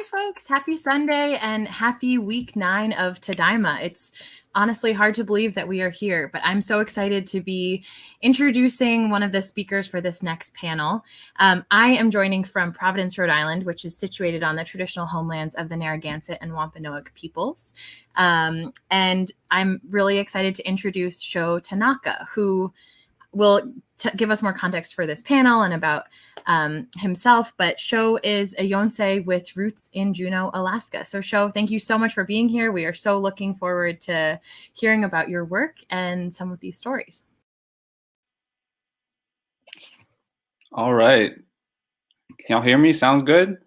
folks. Happy Sunday and happy week 9 of Tadaima. It's honestly hard to believe that we are here, but I'm so excited to be introducing one of the speakers for this next panel. I am joining from Providence, Rhode Island, which is situated on the traditional homelands of the Narragansett and Wampanoag peoples. And I'm really excited to introduce Sho Tanaka, who will give us more context for this panel and about himself, but Sho is a Yonsei with roots in Juneau, Alaska. So Sho, thank you so much for being here. We are so looking forward to hearing about your work and some of these stories. All right. Can y'all hear me? Sounds good?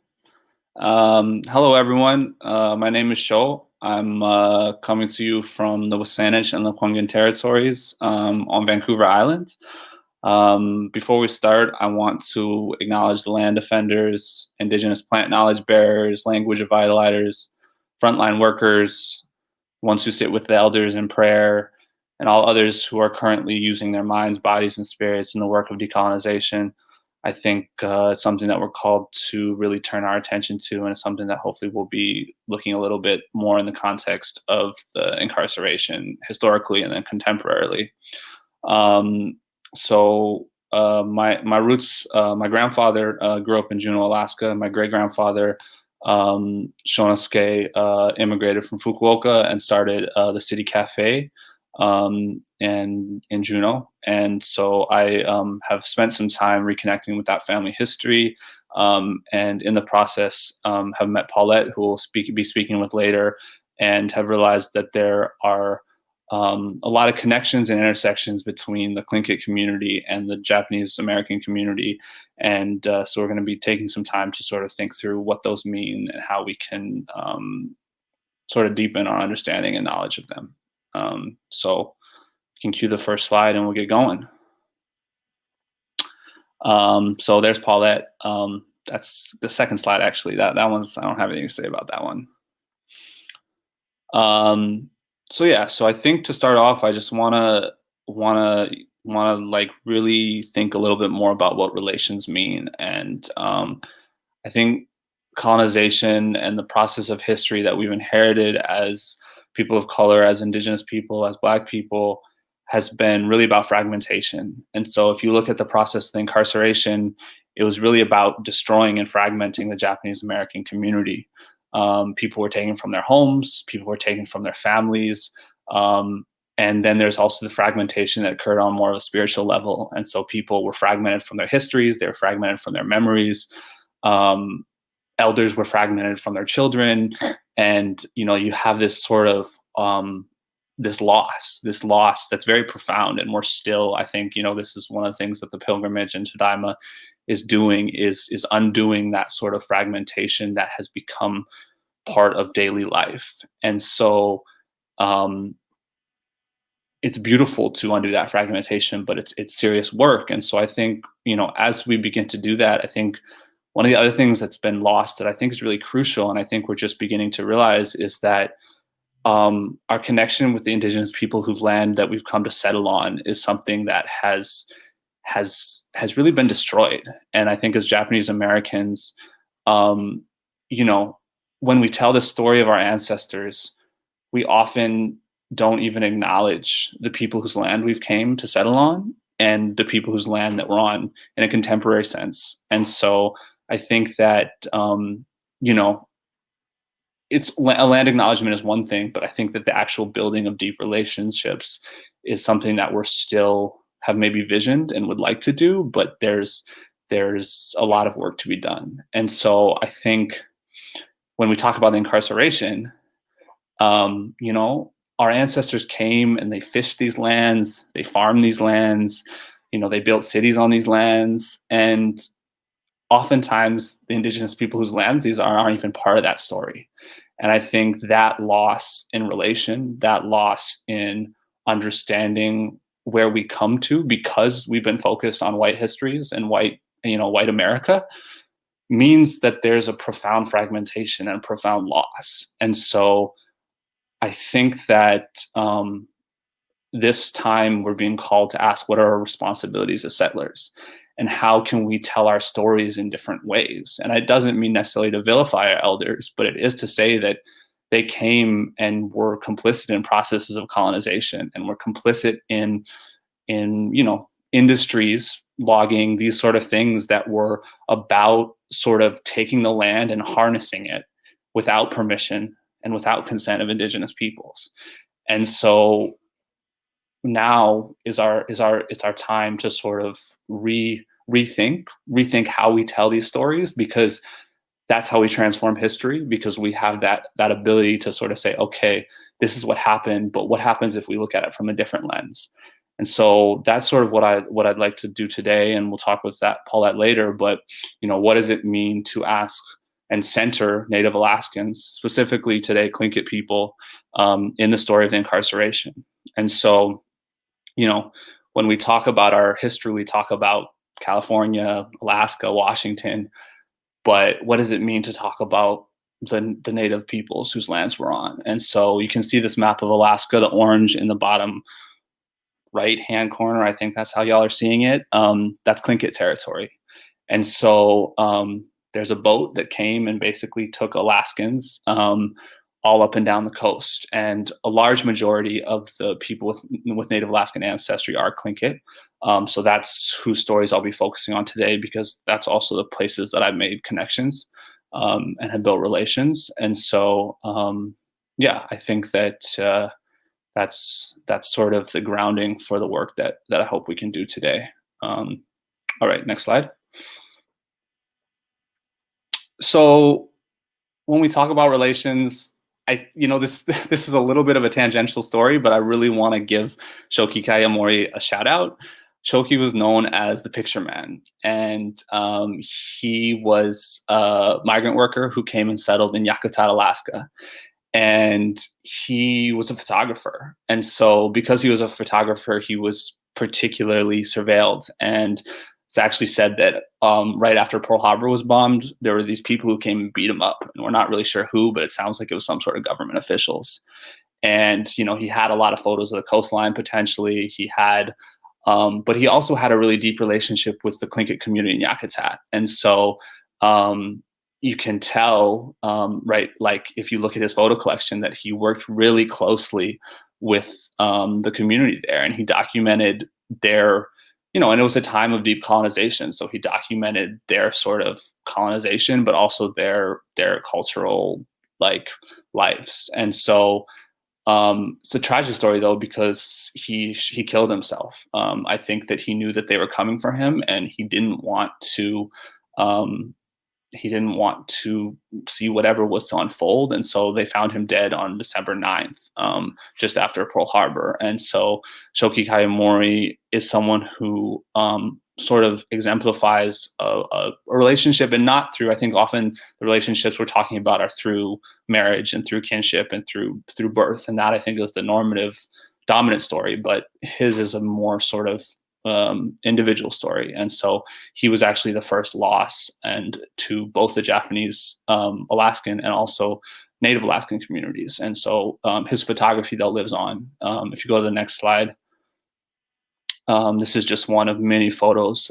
Hello, everyone. My name is Sho. I'm coming to you from the Wasanich and Lekwungen territories on Vancouver Island. Before we start, I want to acknowledge the land defenders, Indigenous plant knowledge bearers, language revitalizers, frontline workers, ones who sit with the elders in prayer, and all others who are currently using their minds, bodies, and spirits in the work of decolonization. I think it's something that we're called to really turn our attention to, and it's something that hopefully we'll be looking a little bit more in the context of the incarceration historically and then contemporarily. So my roots, my grandfather grew up in Juneau, Alaska. My great-grandfather, Shonosuke, immigrated from Fukuoka and started the City Cafe and in Juneau. And so I have spent some time reconnecting with that family history, and in the process have met Paulette, who we'll be speaking with later, and have realized that there are a lot of connections and intersections between the Tlingit community and the Japanese American community. And so we're going to be taking some time to sort of think through what those mean and how we can sort of deepen our understanding and knowledge of them. So you can cue the first slide and we'll get going. So there's Paulette. That's the second slide, actually. That one's, I don't have anything to say about that one. So yeah, so I think to start off, I just wanna like really think a little bit more about what relations mean. And I think colonization and the process of history that we've inherited as people of color, as Indigenous people, as Black people, has been really about fragmentation. And so if you look at the process of the incarceration, it was really about destroying and fragmenting the Japanese American community. People were taken from their homes, people were taken from their families. And then there's also the fragmentation that occurred on more of a spiritual level. And so people were fragmented from their histories, they were fragmented from their memories. Elders were fragmented from their children. And, you know, you have this sort of, this loss that's very profound. And we're still, I think, you know, this is one of the things that the pilgrimage and Tadaima is doing, is undoing that sort of fragmentation that has become part of daily life. And so it's beautiful to undo that fragmentation, but it's serious work. And so I think, you know, as we begin to do that, I think one of the other things that's been lost that I think is really crucial, and I think we're just beginning to realize, is that our connection with the Indigenous people whose land that we've come to settle on is something that has really been destroyed. And I think as Japanese Americans, you know, when we tell the story of our ancestors, we often don't even acknowledge the people whose land we've came to settle on and the people whose land that we're on in a contemporary sense. And so I think that, you know, it's a land acknowledgement is one thing, but I think that the actual building of deep relationships is something that we're still have maybe visioned and would like to do, but there's a lot of work to be done. And so I think when we talk about the incarceration, you know, our ancestors came and they fished these lands, they farmed these lands, you know, they built cities on these lands. And oftentimes the Indigenous people whose lands these aren't even part of that story. And I think that loss in relation, that loss in understanding where we come to, because we've been focused on white histories and white America, means that there's a profound fragmentation and a profound loss. And so I think that this time we're being called to ask, what are our responsibilities as settlers? and how can we tell our stories in different ways. And it doesn't mean necessarily to vilify our elders, but it is to say that they came and were complicit in processes of colonization, and were complicit in industries, logging, these sort of things that were about sort of taking the land and harnessing it without permission and without consent of indigenous peoples. And so now it's our time to sort of rethink how we tell these stories, because that's how we transform history, because we have that ability to sort of say, okay, this is what happened, but what happens if we look at it from a different lens? And so that's sort of what I'd like to do today, and we'll talk with that Paulette later. But what does it mean to ask and center Native Alaskans, specifically today Tlingit people, in the story of the incarceration? And so, when we talk about our history, we talk about California, Alaska, Washington, but what does it mean to talk about the Native peoples whose lands we're on? And so you can see this map of Alaska, the orange in the bottom right-hand corner. I think that's how y'all are seeing it. That's Tlingit territory. And so there's a boat that came and basically took Alaskans all up and down the coast. And a large majority of the people with Native Alaskan ancestry are Tlingit. So that's whose stories I'll be focusing on today, because that's also the places that I've made connections and have built relations. And so, I think that that's sort of the grounding for the work that I hope we can do today. All right, next slide. So when we talk about relations, this is a little bit of a tangential story, but I really want to give Shoki Kayamori a shout out. Shoki was known as the Picture Man, and he was a migrant worker who came and settled in Yakutat, Alaska. And he was a photographer. And so because he was a photographer, he was particularly surveilled. And it's actually said that right after Pearl Harbor was bombed, there were these people who came and beat him up. And we're not really sure who, but it sounds like it was some sort of government officials. And, he had a lot of photos of the coastline, potentially. He had, but he also had a really deep relationship with the Tlingit community in Yakutat. And so you can tell, right, like if you look at his photo collection, that he worked really closely with the community there, and he documented their, and it was a time of deep colonization. So he documented their sort of colonization, but also their cultural lives. And so it's a tragic story though, because he killed himself. I think that he knew that they were coming for him, and he didn't want to see whatever was to unfold. And so they found him dead on December 9th, just after Pearl Harbor. And so Shoki Kayamori is someone who sort of exemplifies a relationship, and not through, I think often the relationships we're talking about are through marriage and through kinship and through birth. And that, I think, is the normative dominant story, but his is a more sort of individual story. And so he was actually the first loss and to both the Japanese Alaskan and also Native Alaskan communities. And so his photography though lives on. If you go to the next slide, this is just one of many photos.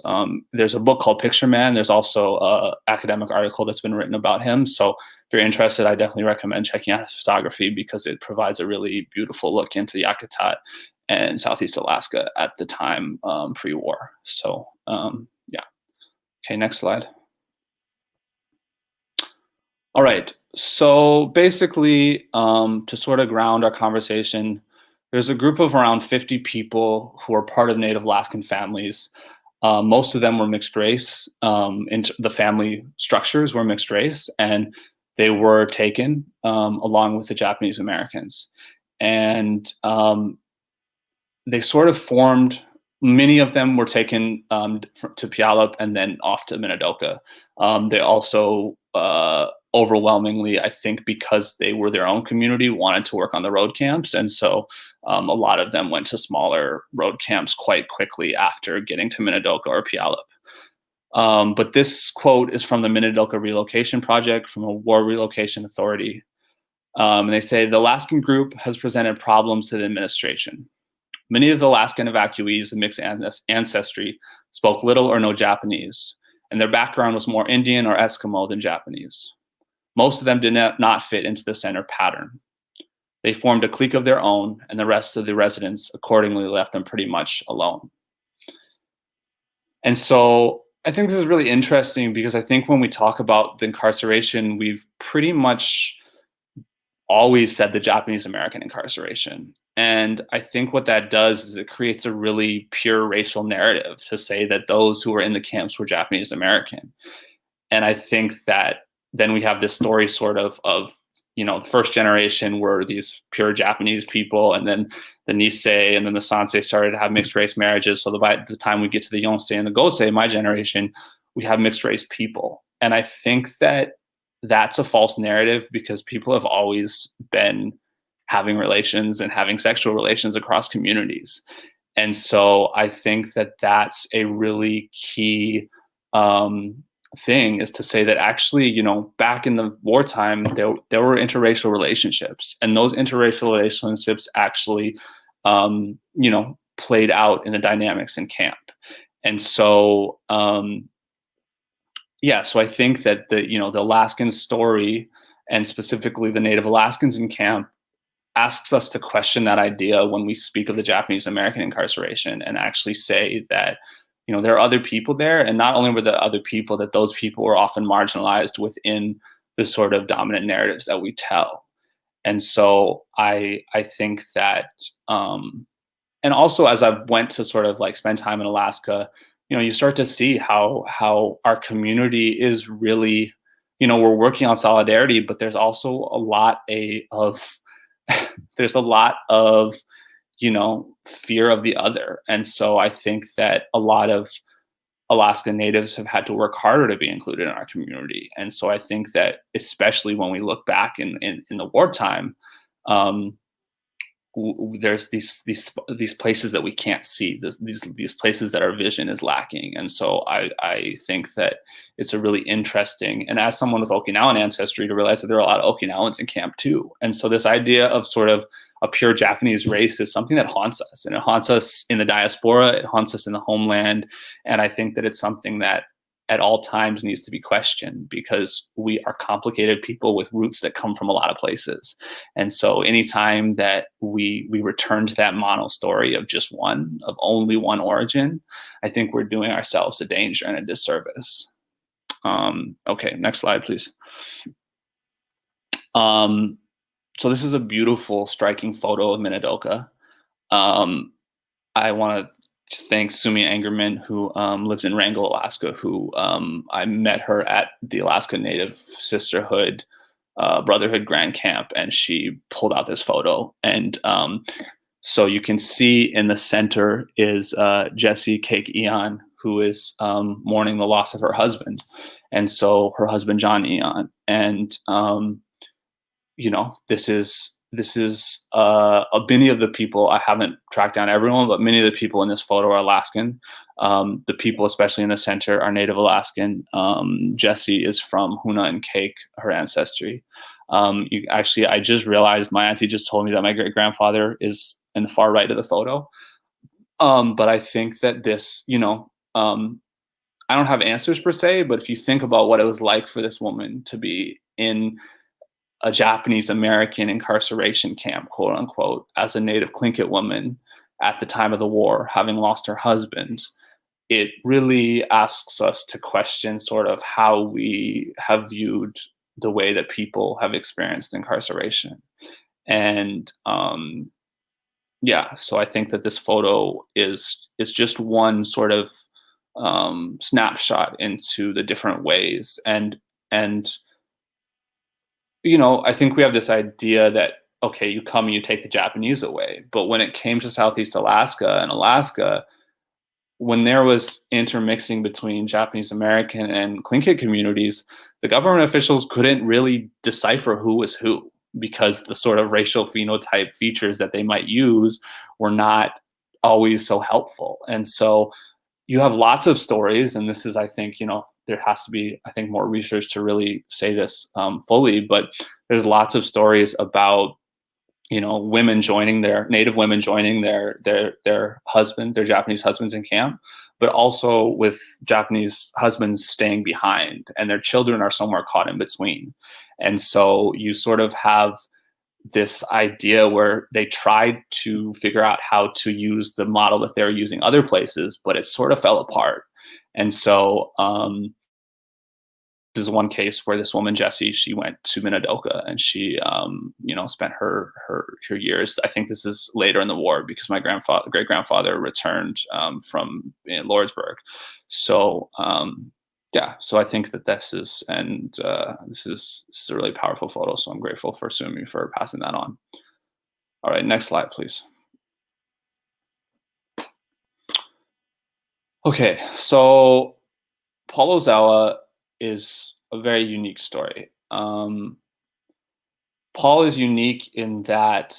There's a book called Picture Man. There's also an academic article that's been written about him. So if you're interested, I definitely recommend checking out his photography, because it provides a really beautiful look into Yakutat and Southeast Alaska at the time, pre-war. So yeah. Okay, next slide. All right, so basically, to sort of ground our conversation, there's a group of around 50 people who are part of Native Alaskan families. Most of them were mixed race. The family structures were mixed race, and they were taken along with the Japanese Americans. And they sort of formed, many of them were taken to Puyallup and then off to Minidoka. They also overwhelmingly, I think because they were their own community, wanted to work on the road camps. And so a lot of them went to smaller road camps quite quickly after getting to Minidoka or Puyallup. But this quote is from the Minidoka Relocation Project from a War Relocation Authority. And they say, the Alaskan group has presented problems to the administration. Many of the Alaskan evacuees of mixed ancestry spoke little or no Japanese, and their background was more Indian or Eskimo than Japanese. Most of them did not fit into the center pattern. They formed a clique of their own, and the rest of the residents accordingly left them pretty much alone. And so I think this is really interesting because I think when we talk about the incarceration, we've pretty much always said the Japanese American incarceration. And I think what that does is it creates a really pure racial narrative to say that those who were in the camps were Japanese American. And I think that then we have this story sort of, the first generation were these pure Japanese people, and then the Nisei and then the Sansei started to have mixed race marriages. So by the time we get to the Yonsei and the Gosei, my generation, we have mixed race people. And I think that that's a false narrative because people have always been having relations and having sexual relations across communities. And so I think that that's a really key thing, is to say that actually, back in the wartime, there were interracial relationships, and those interracial relationships actually, played out in the dynamics in camp. And so, so I think that the Alaskan story, and specifically the Native Alaskans in camp, asks us to question that idea when we speak of the Japanese American incarceration, and actually say that there are other people there, and not only were there other people, that those people were often marginalized within the sort of dominant narratives that we tell. And so I think that, and also as I went to sort of like spend time in Alaska, you start to see how our community is really, we're working on solidarity, but there's also a lot of fear of the other. And so I think that a lot of Alaska Natives have had to work harder to be included in our community. And so I think that especially when we look back in the wartime, there's these places that we can't see, these places that our vision is lacking. And so I think that it's a really interesting, and as someone with Okinawan ancestry, to realize that there are a lot of Okinawans in camp too. And so this idea of sort of a pure Japanese race is something that haunts us, and it haunts us in the diaspora, it haunts us in the homeland. And I think that it's something that at all times needs to be questioned, because we are complicated people with roots that come from a lot of places. And so anytime that we return to that mono story of just one, of only one origin, I think we're doing ourselves a danger and a disservice. Okay, next slide, please. So this is a beautiful, striking photo of Minidoka. I want to thank Sumi Angerman, who lives in Wrangell, Alaska, who I met her at the Alaska Native Sisterhood Brotherhood Grand Camp, and she pulled out this photo. And so you can see in the center is Jessie Cake Eon, who is mourning the loss of her husband. And so her husband, John Eon. And, this is many of the people, I haven't tracked down everyone, but many of the people in this photo are Alaskan. The people, especially in the center, are Native Alaskan. Jessie is from Huna and Cake, her ancestry. I just realized my auntie just told me that my great grandfather is in the far right of the photo. But I think that this, I don't have answers per se, but if you think about what it was like for this woman to be in a Japanese American incarceration camp, quote unquote, as a Native Tlingit woman at the time of the war, having lost her husband, it really asks us to question sort of how we have viewed the way that people have experienced incarceration. And so I think that this photo is just one sort of snapshot into the different ways. And I think we have this idea that, okay, you come and you take the Japanese away. But when it came to Southeast Alaska and Alaska, when there was intermixing between Japanese American and Tlingit communities, the government officials couldn't really decipher who was who, because the sort of racial phenotype features that they might use were not always so helpful. And so you have lots of stories, and this is, I think, there has to be, I think, more research to really say this fully, but there's lots of stories about women joining Native women joining their Japanese husbands in camp, but also with Japanese husbands staying behind, and their children are somewhere caught in between. And so you sort of have this idea where they tried to figure out how to use the model that they're using other places, but it sort of fell apart. And so this is one case where this woman, Jessie, she went to Minidoka, and she, spent her years. I think this is later in the war, because my great grandfather returned from Lordsburg. So so I think that this is a really powerful photo. So I'm grateful for Sumi for passing that on. All right, next slide, please. Okay, so Paul Ozawa is a very unique story. Paul is unique in that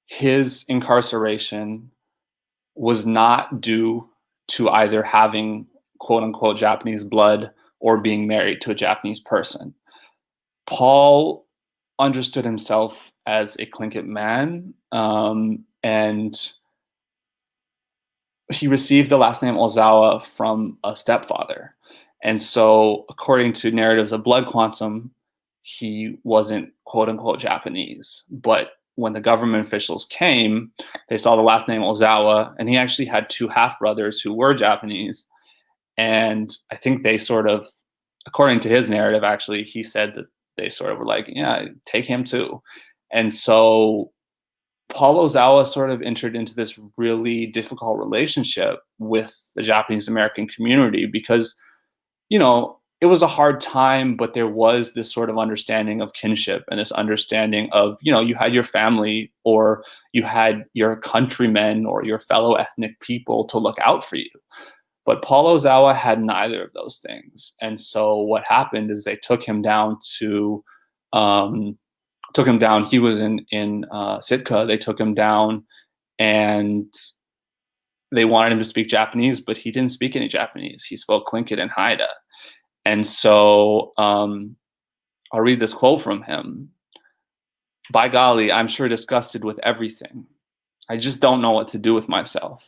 his incarceration was not due to either having quote unquote Japanese blood or being married to a Japanese person. Paul understood himself as a Tlingit man, and he received the last name Ozawa from a stepfather. And so, according to narratives of Blood Quantum, he wasn't quote unquote Japanese. But when the government officials came, they saw the last name Ozawa, and he actually had two half brothers who were Japanese. And I think they sort of, according to his narrative, actually, he said that they sort of were like, yeah, take him too. And so Paul Ozawa sort of entered into this really difficult relationship with the Japanese American community because, it was a hard time, but there was this sort of understanding of kinship and this understanding of, you had your family, or you had your countrymen or your fellow ethnic people to look out for you. But Paul Ozawa had neither of those things. And so what happened is they took him down to, he was in Sitka. They took him down, and they wanted him to speak Japanese, but he didn't speak any Japanese. He spoke Tlingit and Haida. And so I'll read this quote from him. "By golly, I'm sure disgusted with everything. I just don't know what to do with myself.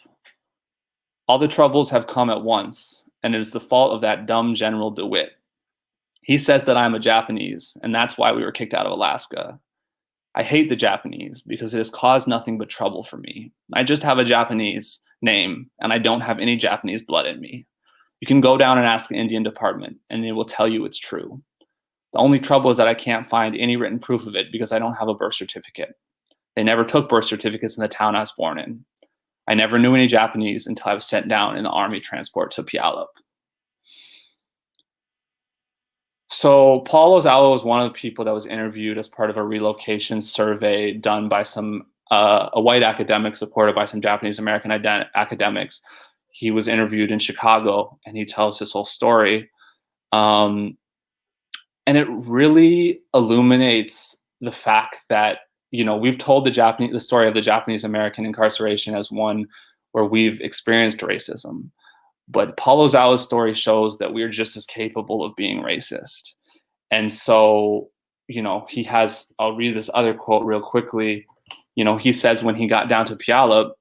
All the troubles have come at once, and it is the fault of that dumb General DeWitt. He says that I'm a Japanese, and that's why we were kicked out of Alaska. I hate the Japanese because it has caused nothing but trouble for me. I just have a Japanese name, and I don't have any Japanese blood in me. You can go down and ask the Indian Department, and they will tell you it's true. The only trouble is that I can't find any written proof of it because I don't have a birth certificate. They never took birth certificates in the town I was born in. I never knew any Japanese until I was sent down in the army transport to Puyallup." So Paul Ozawa was one of the people that was interviewed as part of a relocation survey done by a white academic supported by some Japanese American academics. He was interviewed in Chicago, and he tells his whole story. And it really illuminates the fact that, we've told the story of the Japanese American incarceration as one where we've experienced racism. But Paul Ozawa's story shows that we're just as capable of being racist. And so, I'll read this other quote real quickly. He says when he got down to Puyallup,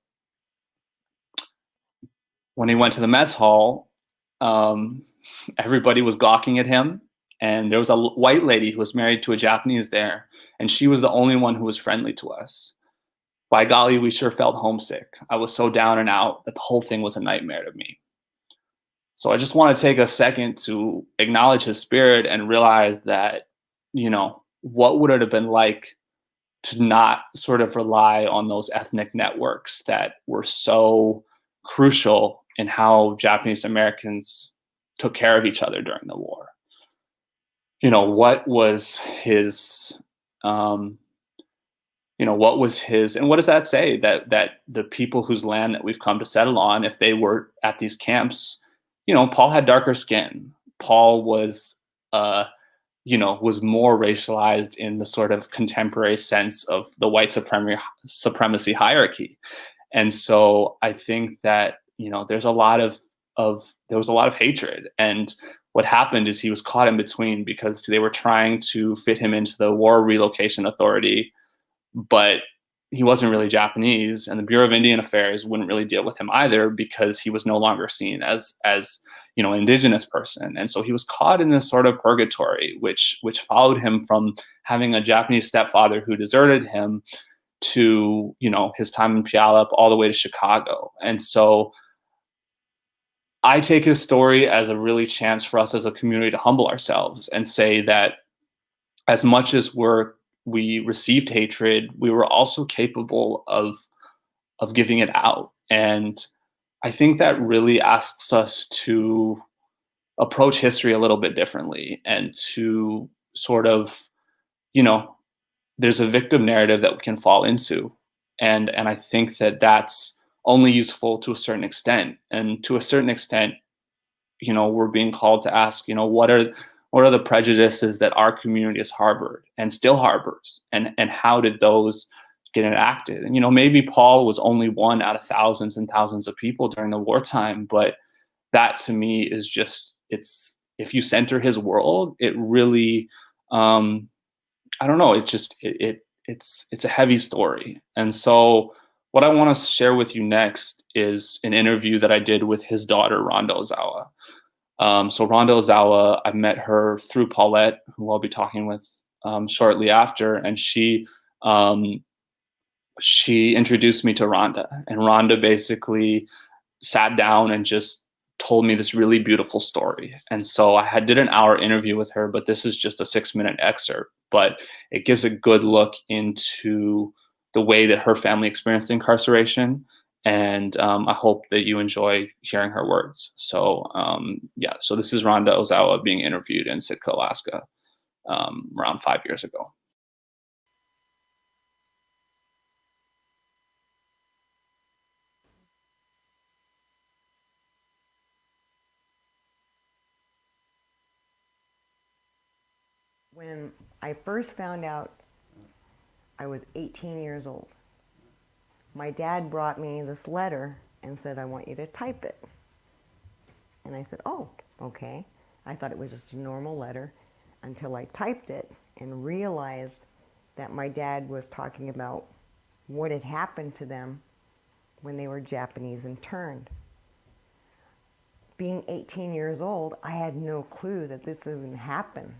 when he went to the mess hall, everybody was gawking at him. And there was a white lady who was married to a Japanese there, and she was the only one who was friendly to us. By golly, we sure felt homesick. I was so down and out that the whole thing was a nightmare to me. So I just want to take a second to acknowledge his spirit and realize that, what would it have been like to not sort of rely on those ethnic networks that were so crucial in how Japanese Americans took care of each other during the war. What was his, and what does that say? That the people whose land that we've come to settle on, if they were at these camps, Paul had darker skin. Paul was, was more racialized in the sort of contemporary sense of the white supremacy hierarchy. And so I think that, there was a lot of hatred. And what happened is he was caught in between because they were trying to fit him into the War Relocation Authority, but he wasn't really Japanese, and the Bureau of Indian Affairs wouldn't really deal with him either because he was no longer seen as an indigenous person. And so he was caught in this sort of purgatory, which followed him from having a Japanese stepfather who deserted him to his time in Puyallup all the way to Chicago. And so I take his story as a really chance for us as a community to humble ourselves and say that as much as we received hatred, we were also capable of giving it out. And I think that really asks us to approach history a little bit differently and to sort of, there's a victim narrative that we can fall into. And I think that that's only useful to a certain extent. And to a certain extent, we're being called to ask, what are the prejudices that our community has harbored and still harbors, and how did those get enacted? And maybe Paul was only one out of thousands and thousands of people during the wartime, but that to me is just, if you center his world, it really, I don't know, it's a heavy story. And so what I want to share with you next is an interview that I did with his daughter, Rhonda Ozawa. So Rhonda Ozawa, I met her through Paulette, who I'll be talking with shortly after, and she introduced me to Rhonda, and Rhonda basically sat down and just told me this really beautiful story. And so I did an hour interview with her, but this is just a 6-minute excerpt, but it gives a good look into the way that her family experienced incarceration. And I hope that you enjoy hearing her words. So so this is Rhonda Ozawa being interviewed in Sitka, Alaska, around 5 years ago. When I first found out, I was 18 years old. My dad brought me this letter and said, I want you to type it. And I said, oh, okay. I thought it was just a normal letter until I typed it and realized that my dad was talking about what had happened to them when they were Japanese interned. Being 18 years old, I had no clue that this even happened.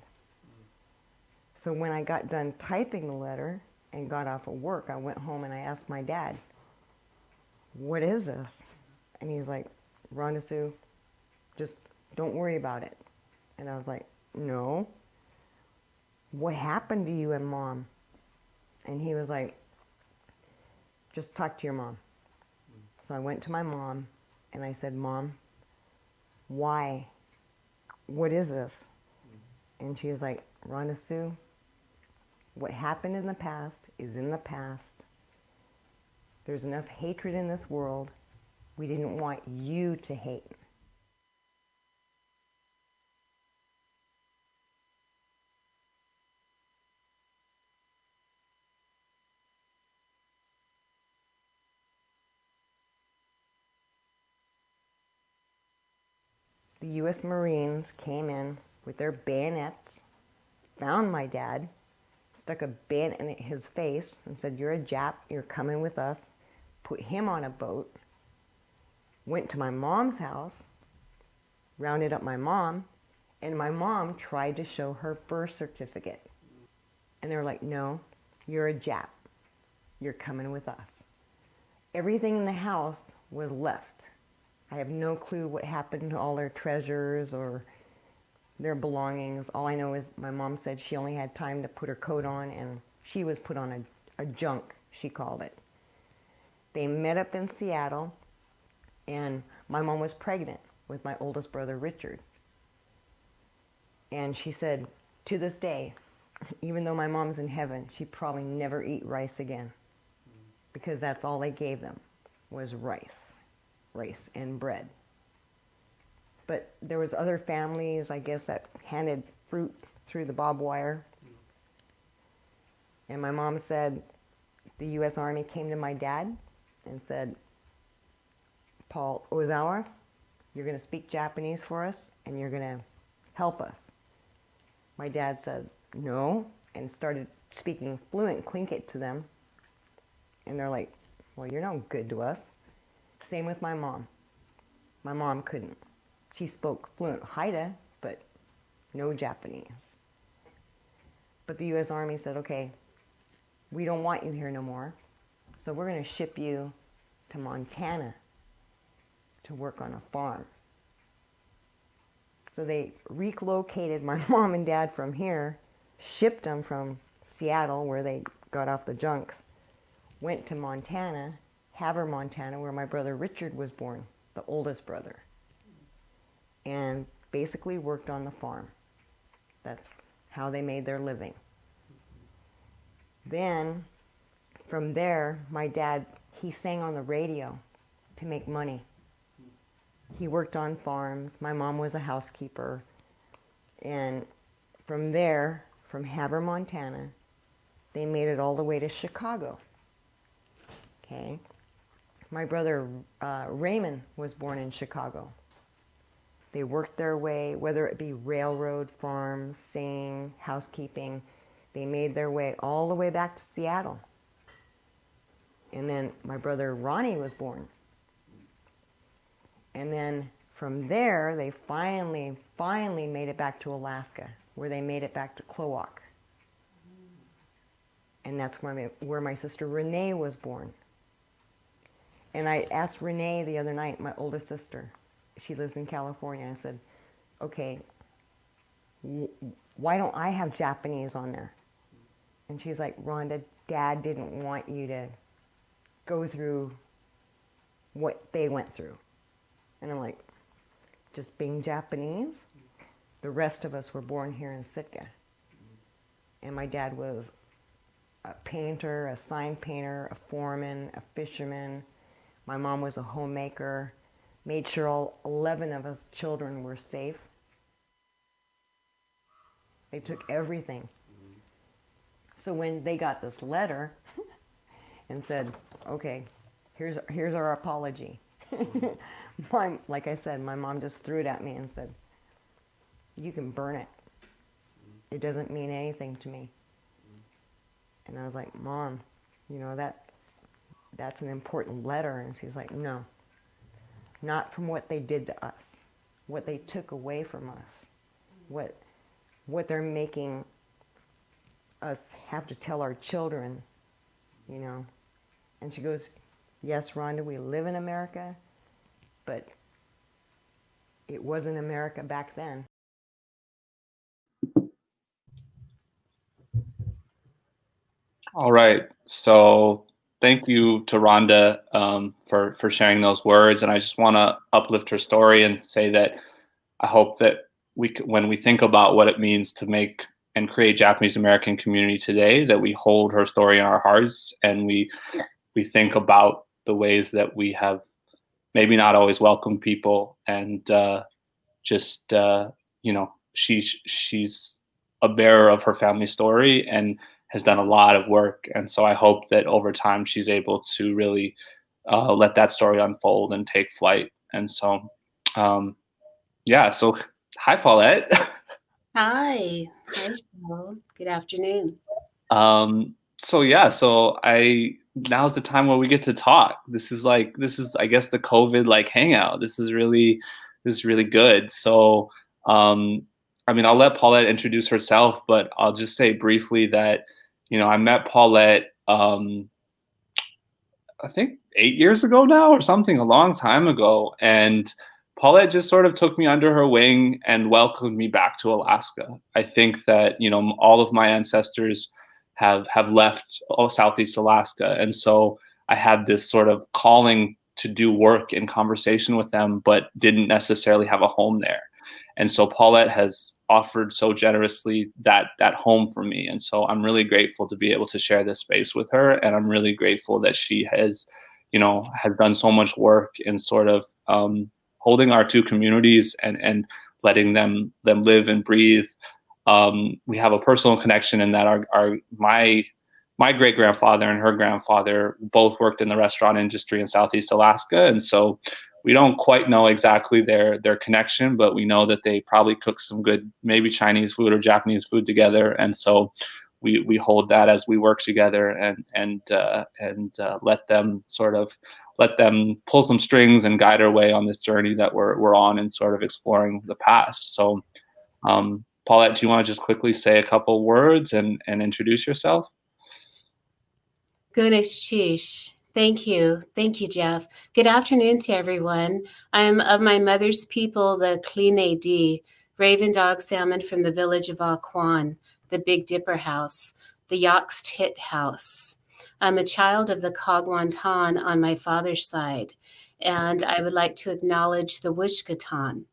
So when I got done typing the letter and got off of work, I went home and I asked my dad, what is this? And he's like, Rhonda Sue, just don't worry about it. And I was like, no. What happened to you and Mom? And he was like, just talk to your mom. So I went to my mom and I said, Mom, why? What is this? And she was like, Rhonda Sue, what happened in the past is in the past. There's enough hatred in this world. We didn't want you to hate. The U.S. Marines came in with their bayonets, found my dad, stuck a bayonet in his face and said, you're a Jap, you're coming with us, put him on a boat, went to my mom's house, rounded up my mom, and my mom tried to show her birth certificate. And they were like, no, you're a Jap, you're coming with us. Everything in the house was left. I have no clue what happened to all their treasures or their belongings. All I know is my mom said she only had time to put her coat on, and she was put on a junk, she called it. They met up in Seattle, and my mom was pregnant with my oldest brother, Richard. And she said, to this day, even though my mom's in heaven, she'd probably never eat rice again, because that's all they gave them was rice and bread. But there was other families, I guess, that handed fruit through the barbed wire. And my mom said the U.S. Army came to my dad and said, Paul Ozawa, you're going to speak Japanese for us and you're going to help us. My dad said, no, and started speaking fluent Tlingit to them. And they're like, well, you're no good to us. Same with my mom. My mom couldn't. She spoke fluent Haida, but no Japanese. But the U.S. Army said, okay, we don't want you here no more, so we're going to ship you to Montana to work on a farm. So they relocated my mom and dad from here, shipped them from Seattle, where they got off the junks, went to Montana, Havre, Montana, where my brother Richard was born, the oldest brother, and basically worked on the farm. That's how they made their living. Then, from there, my dad, he sang on the radio to make money. He worked on farms. My mom was a housekeeper. And from there, from Havre, Montana, they made it all the way to Chicago. Okay. My brother Raymond was born in Chicago. They worked their way, whether it be railroad, farms, singing, housekeeping, they made their way all the way back to Seattle. And then my brother Ronnie was born. And then from there, they finally made it back to Alaska, where they made it back to Cloak. And that's where my sister Renee was born. And I asked Renee the other night, my oldest sister, she lives in California, I said, okay, why don't I have Japanese on there? And she's like, Rhonda, Dad didn't want you to go through what they went through. And I'm like, just being Japanese? The rest of us were born here in Sitka. And my dad was a painter, a sign painter, a foreman, a fisherman. My mom was a homemaker, made sure all 11 of us children were safe. They took everything. So when they got this letter and said, okay, here's our apology. Like I said, my mom just threw it at me and said, you can burn it. It doesn't mean anything to me. And I was like, Mom, you know, that's an important letter. And she's like, no, not from what they did to us, what they took away from us, what they're making us have to tell our children, you know. And she goes, yes, Rhonda, we live in America, but it wasn't America back then. All right. So thank you to Rhonda for sharing those words. And I just want to uplift her story and say that I hope that when we think about what it means to make and create Japanese American community today, that we hold her story in our hearts and we think about the ways that we have maybe not always welcomed people, and you know, she's a bearer of her family story and has done a lot of work. And so I hope that over time she's able to really let that story unfold and take flight. And so, yeah, so hi, Paulette. Hi. Hi, Cheryl. Good afternoon. So now's the time where we get to talk. This is I guess the COVID hangout. This is really good. So I mean, I'll let Paulette introduce herself, but I'll just say briefly that, you know, I met Paulette I think 8 years ago now or something, a long time ago, and Paulette just sort of took me under her wing and welcomed me back to Alaska. I think that, you know, all of my ancestors have left Southeast Alaska. And so I had this sort of calling to do work in conversation with them, but didn't necessarily have a home there. And so Paulette has offered so generously that home for me. And so I'm really grateful to be able to share this space with her. And I'm really grateful that she has done so much work in sort of holding our two communities and letting them live and breathe. We have a personal connection in that my great grandfather and her grandfather both worked in the restaurant industry in Southeast Alaska, and so we don't quite know exactly their connection, but we know that they probably cooked some good maybe Chinese food or Japanese food together, and so we hold that as we work together, and let them pull some strings and guide our way on this journey that we're on, and sort of exploring the past. So, Paulette, do you want to just quickly say a couple words and introduce yourself? Goodness sheesh. Thank you. Thank you, Jeff. Good afternoon to everyone. I'm of my mother's people, the Kline D, Raven Dog Salmon from the village of Aquan, the Big Dipper House, the Yox Tit House. I'm a child of the Kagwantan on my father's side, and I would like to acknowledge the Wishkatan,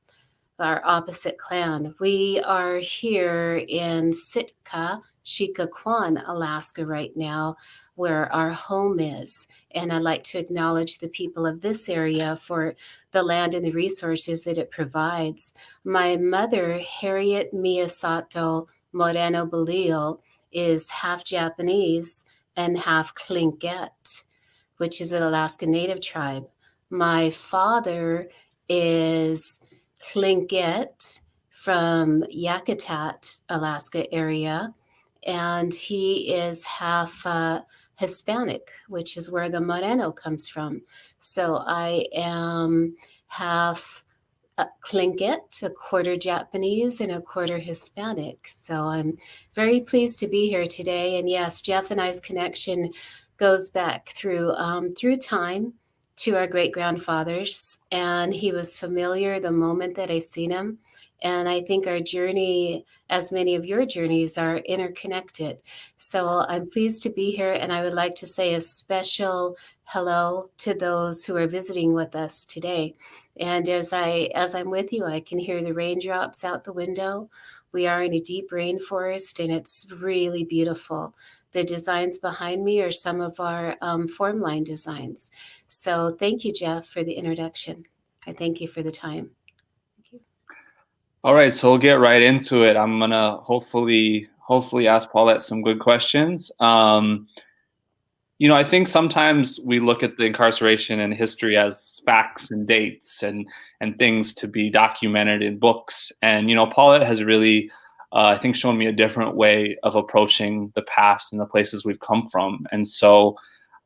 our opposite clan. We are here in Sitka, Shikakwan, Alaska right now, where our home is. And I'd like to acknowledge the people of this area for the land and the resources that it provides. My mother, Harriet Miyasato Moreno Beleal, is half Japanese and half Tlingit, which is an Alaska Native tribe. My father is Tlingit from Yakutat, Alaska area, and he is half Hispanic, which is where the Moreno comes from. So I am half Tlingit, a quarter Japanese, and a quarter Hispanic. So I'm very pleased to be here today. And yes, Jeff and I's connection goes back through time to our great grandfathers, and he was familiar the moment that I seen him. And I think our journey, as many of your journeys, are interconnected. So I'm pleased to be here, and I would like to say a special hello to those who are visiting with us today. And as I'm with you, I can hear the raindrops out the window. We are in a deep rainforest, and it's really beautiful. The designs behind me are some of our form line designs. So thank you, Jeff, for the introduction. I thank you for the time. All right, so we'll get right into it. I'm gonna hopefully ask Paulette some good questions. I think sometimes we look at the incarceration and history as facts and dates and things to be documented in books. And Paulette has really, I think, shown me a different way of approaching the past and the places we've come from. And so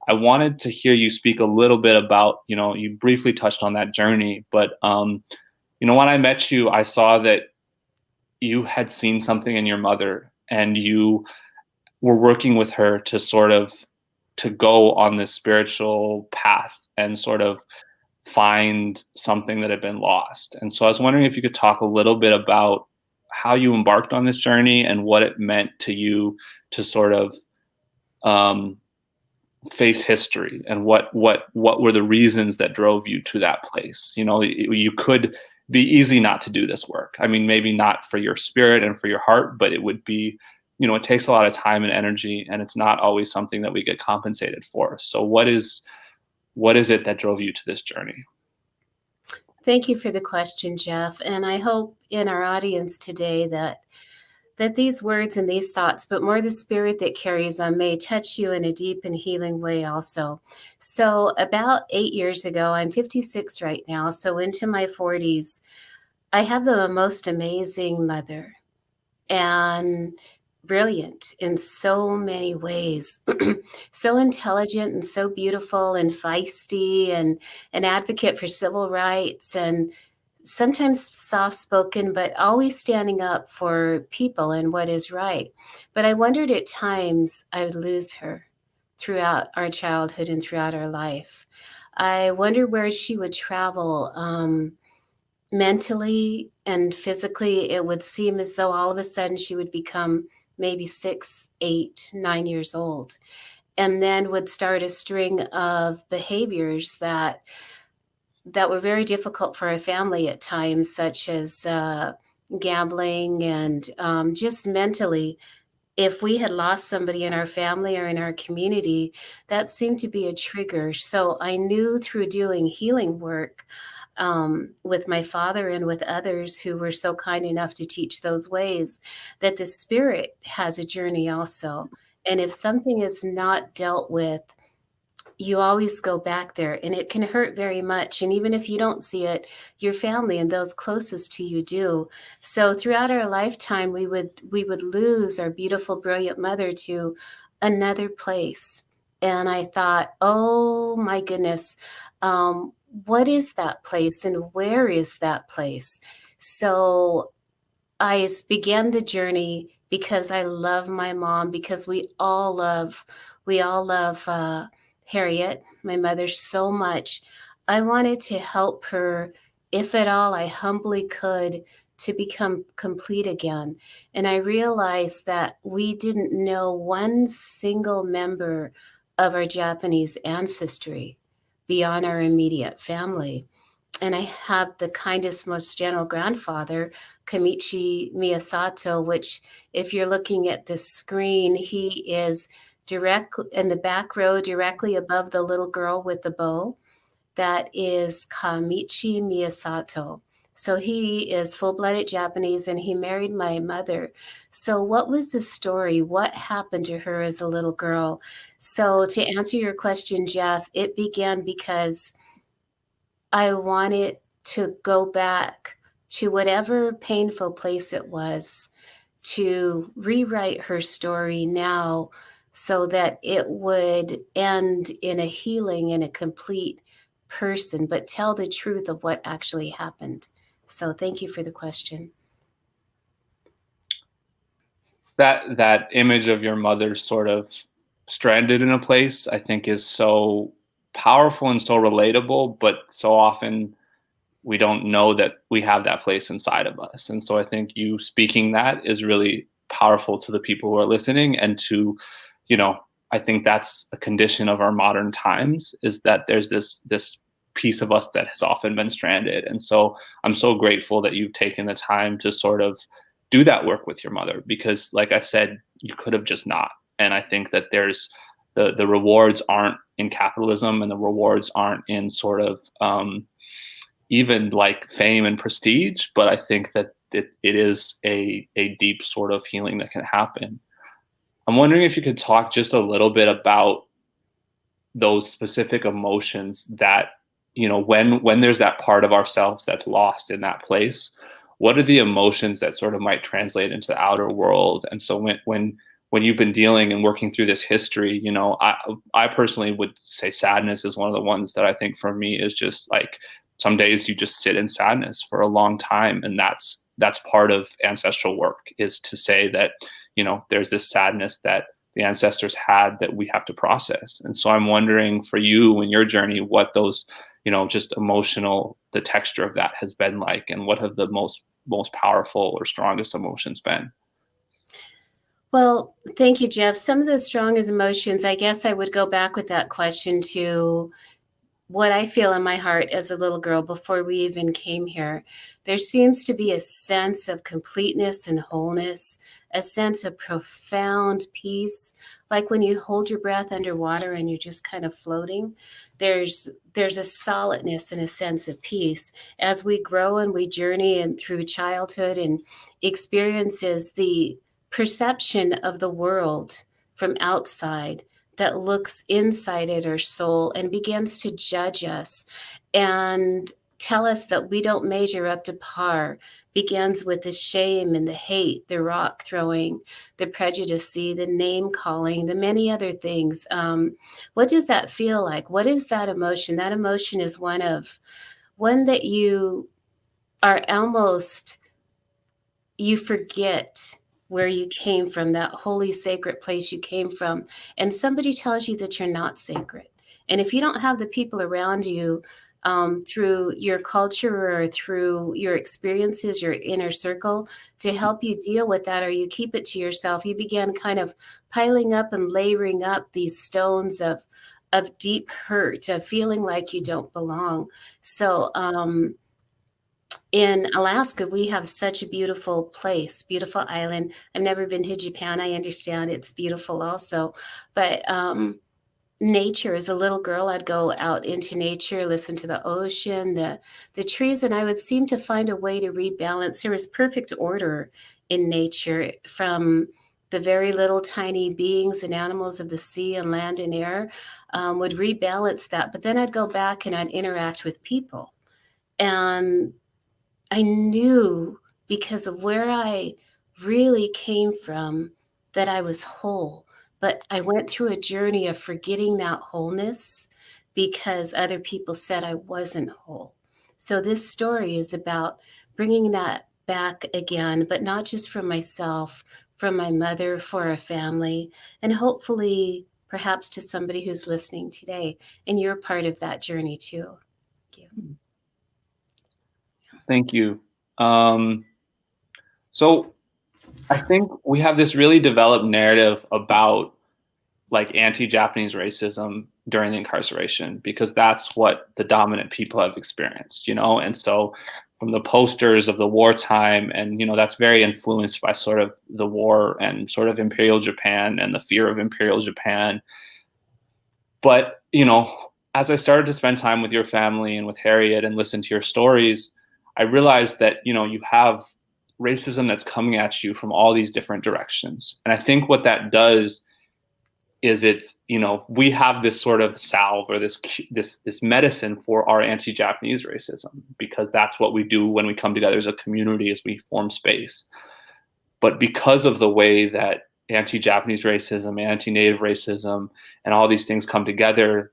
I wanted to hear you speak a little bit about, you briefly touched on that journey, but when I met you, I saw that you had seen something in your mother, and you were working with her to go on this spiritual path and sort of find something that had been lost. And so I was wondering if you could talk a little bit about how you embarked on this journey and what it meant to you to sort of face history, and what were the reasons that drove you to that place. You could be easy not to do this work. I mean, maybe not for your spirit and for your heart, but it would be, it takes a lot of time and energy, and it's not always something that we get compensated for. So what is it that drove you to this journey? Thank you for the question, Jeff. And I hope in our audience today that these words and these thoughts, but more the spirit that carries on, may touch you in a deep and healing way also. So about 8 years ago, I'm 56 right now, so into my 40s, I have the most amazing mother, and brilliant in so many ways, so intelligent and so beautiful and feisty, and an advocate for civil rights, and sometimes soft-spoken, but always standing up for people and what is right. But I wondered at times I would lose her throughout our childhood and throughout our life. I wondered where she would travel mentally and physically. It would seem as though all of a sudden she would become maybe 6, 8, 9 years old, and then would start a string of behaviors that were very difficult for a family at times, such as gambling and just mentally. If we had lost somebody in our family or in our community, that seemed to be a trigger. So I knew through doing healing work with my father and with others who were so kind enough to teach those ways, that the spirit has a journey also. And if something is not dealt with you always go back there, and it can hurt very much. And even if you don't see it, your family and those closest to you do. So throughout our lifetime, we would lose our beautiful, brilliant mother to another place. And I thought, oh my goodness, what is that place and where is that place? So I began the journey because I love my mom, because we all love Harriet, my mother, so much. I wanted to help her, if at all I humbly could, to become complete again. And I realized that we didn't know one single member of our Japanese ancestry beyond our immediate family. And I have the kindest, most gentle grandfather, Kamichi Miyasato, which, if you're looking at the screen, he is direct in the back row, directly above the little girl with the bow. That is Kamichi Miyasato. So he is full-blooded Japanese, and he married my mother. So what was the story? What happened to her as a little girl? So to answer your question, Jeff, it began because I wanted to go back to whatever painful place it was to rewrite her story now so that it would end in a healing and a complete person, but tell the truth of what actually happened. So thank you for the question. That image of your mother sort of stranded in a place, I think, is so powerful and so relatable, but so often we don't know that we have that place inside of us. And so I think you speaking that is really powerful to the people who are listening, and to, I think that's a condition of our modern times, is that there's this piece of us that has often been stranded. And so I'm so grateful that you've taken the time to sort of do that work with your mother, because like I said, you could have just not. And I think that there's the rewards aren't in capitalism, and the rewards aren't in sort of even like fame and prestige, but I think that it is a deep sort of healing that can happen. I'm wondering if you could talk just a little bit about those specific emotions that, when there's that part of ourselves that's lost in that place, what are the emotions that sort of might translate into the outer world? And so when you've been dealing and working through this history, I personally would say sadness is one of the ones that I think for me is just like, some days you just sit in sadness for a long time. And that's part of ancestral work, is to say that, there's this sadness that the ancestors had that we have to process. And so I'm wondering for you in your journey, what those, just emotional, the texture of that has been like, and what have the most powerful or strongest emotions been? Well, thank you, Jeff. Some of the strongest emotions, I guess I would go back with that question to what I feel in my heart as a little girl before we even came here. There seems to be a sense of completeness and wholeness, a sense of profound peace, like when you hold your breath underwater and you're just kind of floating. There's a solidness and a sense of peace. As we grow and we journey and through childhood and experiences, the perception of the world from outside that looks inside at our soul and begins to judge us and tell us that we don't measure up to par begins with the shame and the hate, the rock throwing, the prejudice, the name calling, the many other things. What does that feel like? What is that emotion? That emotion is one that you are almost, you forget where you came from, that holy, sacred place you came from, and somebody tells you that you're not sacred. And if you don't have the people around you through your culture or through your experiences, your inner circle, to help you deal with that, or you keep it to yourself, you begin kind of piling up and layering up these stones of deep hurt, of feeling like you don't belong. So, in Alaska, we have such a beautiful place, beautiful island. I've never been to Japan. I understand it's beautiful also. But nature, as a little girl, I'd go out into nature, listen to the ocean, the trees, and I would seem to find a way to rebalance. There was perfect order in nature, from the very little tiny beings and animals of the sea and land and air, would rebalance that. But then I'd go back and I'd interact with people. And I knew, because of where I really came from, that I was whole. But I went through a journey of forgetting that wholeness because other people said I wasn't whole. So this story is about bringing that back again, but not just for myself, from my mother, for a family, and hopefully perhaps to somebody who's listening today. And you're part of that journey too. Thank you. Thank you. So I think we have this really developed narrative about like anti-Japanese racism during the incarceration, because that's what the dominant people have experienced, and so from the posters of the wartime, and that's very influenced by sort of the war and sort of Imperial Japan and the fear of Imperial Japan. But as I started to spend time with your family and with Harriet and listen to your stories, I realized that you have racism that's coming at you from all these different directions. And I think what that does is we have this sort of salve or this medicine for our anti-Japanese racism, because that's what we do when we come together as a community, as we form space. But because of the way that anti-Japanese racism, anti-Native racism, and all these things come together,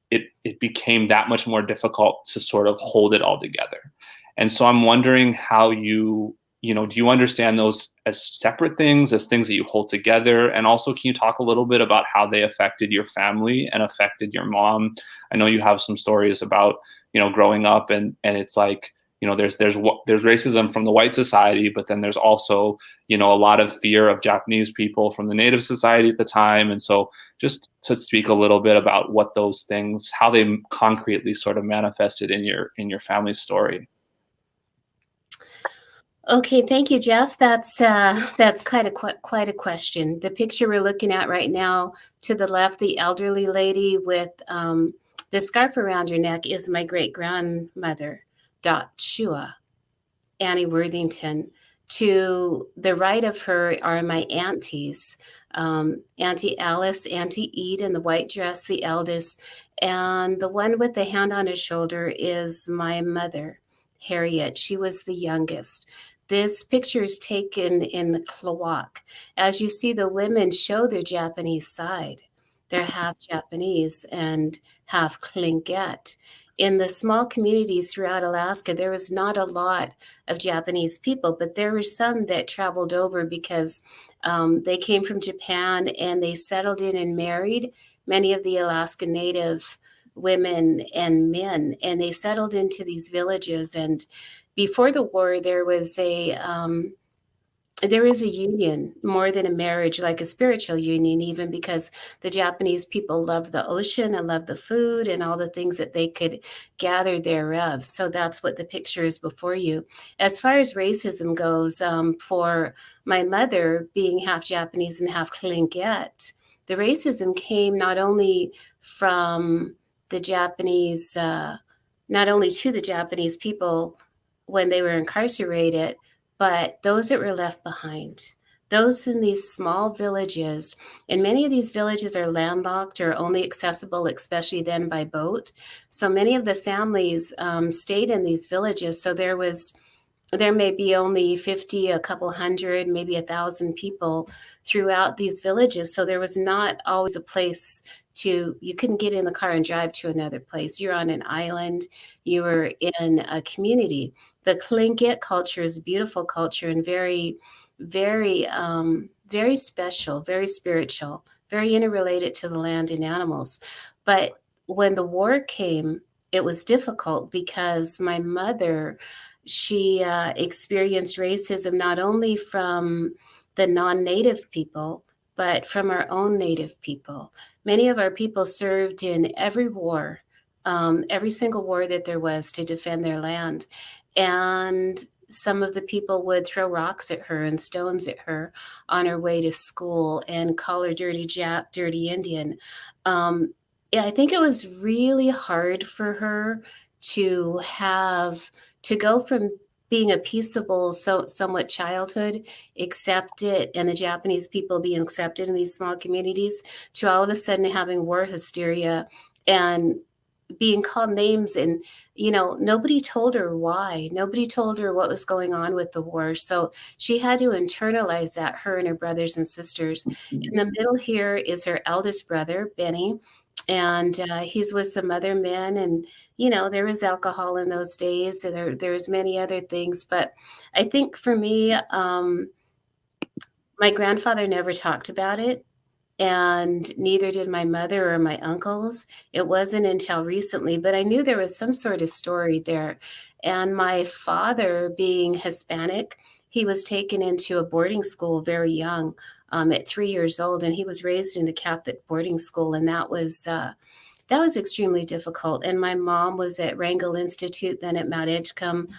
it became that much more difficult to sort of hold it all together. And so I'm wondering how do you understand those as separate things, as things that you hold together? And also, can you talk a little bit about how they affected your family and affected your mom? I know you have some stories about, growing up, and it's like, there's racism from the white society, but then there's also, a lot of fear of Japanese people from the Native society at the time. And so just to speak a little bit about what those things, how they concretely sort of manifested in your family's story. Okay, thank you, Jeff. That's quite a question. The picture we're looking at right now, to the left, the elderly lady with the scarf around her neck, is my great grandmother, Dot Shua, Annie Worthington. To the right of her are my aunties, Auntie Alice, Auntie Ede in the white dress, the eldest, and the one with the hand on his shoulder is my mother, Harriet. She was the youngest. This picture is taken in the Klawak. As you see, the women show their Japanese side. They're half Japanese and half Tlingit. In the small communities throughout Alaska, there was not a lot of Japanese people, but there were some that traveled over because they came from Japan and they settled in and married many of the Alaska Native women and men, and they settled into these villages. And before the war, there was a union, more than a marriage, like a spiritual union, even, because the Japanese people loved the ocean and loved the food and all the things that they could gather thereof. So that's what the picture is before you. As far as racism goes, for my mother being half Japanese and half Tlingit, the racism came not only from the Japanese, not only to the Japanese people when they were incarcerated, but those that were left behind, those in these small villages. And many of these villages are landlocked or only accessible, especially then, by boat. So many of the families stayed in these villages. So there may be only 50, a couple hundred, maybe 1,000 people throughout these villages. So there was not always a place you couldn't get in the car and drive to another place. You're on an island, you were in a community. The Tlingit culture is a beautiful culture and very, very, very special, very spiritual, very interrelated to the land and animals. But when the war came, it was difficult because my mother, she experienced racism not only from the non-Native people, but from our own Native people. Many of our people served in every war, every single war that there was, to defend their land. And some of the people would throw rocks at her and stones at her on her way to school and call her dirty Jap, dirty Indian. I think it was really hard for her to go from being a peaceable, somewhat childhood, accept it, and the Japanese people being accepted in these small communities, to all of a sudden having war hysteria and being called names. And nobody told her why. Nobody told her what was going on with the war. So she had to internalize that, her and her brothers and sisters. In the middle here is her eldest brother, Benny, and he's with some other men. And there was alcohol in those days, and there was many other things. But I think for me, my grandfather never talked about it, and neither did my mother or my uncles. It wasn't until recently, but I knew there was some sort of story there. And my father, being Hispanic, he was taken into a boarding school very young, at 3 years old, and he was raised in a Catholic boarding school, and that was extremely difficult. And my mom was at Wrangell Institute, then at Mount Edgecombe.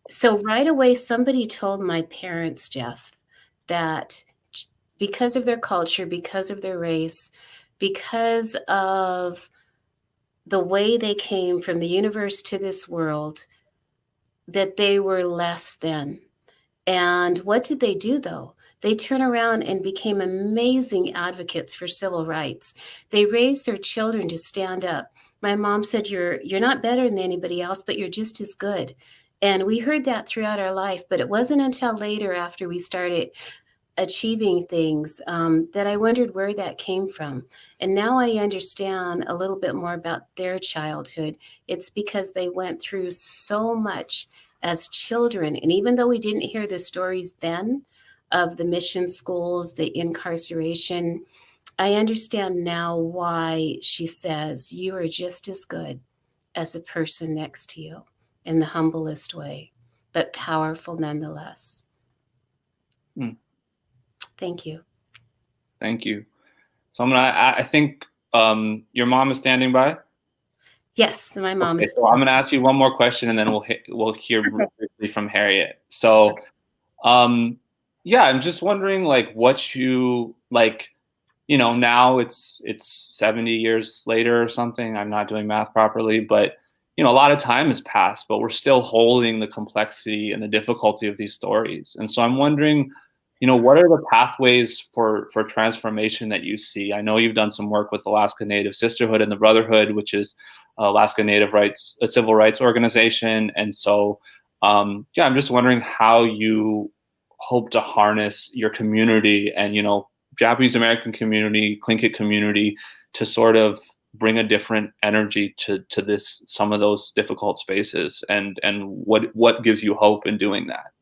So right away, somebody told my parents, Jeff, that because of their culture, because of their race, because of the way they came from the universe to this world, that they were less than. And what did they do, though? They turned around and became amazing advocates for civil rights. They raised their children to stand up. My mom said, you're not better than anybody else, but you're just as good. And we heard that throughout our life, but it wasn't until later, after we started achieving things, that I wondered where that came from. And now I understand a little bit more about their childhood. It's because they went through so much as children. And even though we didn't hear the stories then of the mission schools, the incarceration, I understand now why she says you are just as good as a person next to you, in the humblest way, but powerful nonetheless. Thank you. Thank you. So I think your mom is standing by. Yes, my mom is. So I'm going to ask you one more question, and then we'll hear briefly from Harriet. So, yeah, I'm just wondering, like, what you like. Now it's 70 years later or something. I'm not doing math properly, but a lot of time has passed, but we're still holding the complexity and the difficulty of these stories. And so I'm wondering, what are the pathways for transformation that you see? I know you've done some work with Alaska Native Sisterhood and the Brotherhood, which is Alaska Native rights, a civil rights organization. And so, I'm just wondering how you hope to harness your community and, Japanese American community, Tlingit community, to sort of bring a different energy to some of those difficult spaces, and what gives you hope in doing that?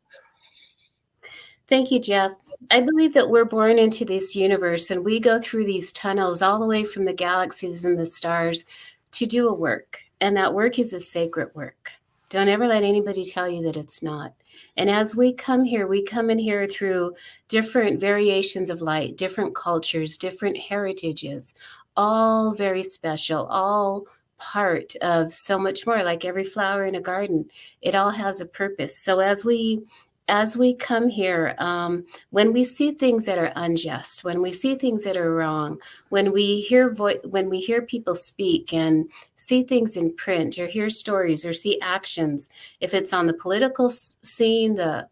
Thank you, Jeff. I believe that we're born into this universe, and we go through these tunnels all the way from the galaxies and the stars to do a work. And that work is a sacred work. Don't ever let anybody tell you that it's not. And as we come here, we come in here through different variations of light, different cultures, different heritages, all very special, all part of so much more. Like every flower in a garden, it all has a purpose. So as we come here, when we see things that are unjust, when we see things that are wrong, when we hear people speak and see things in print, or hear stories, or see actions, if it's on the political scene, the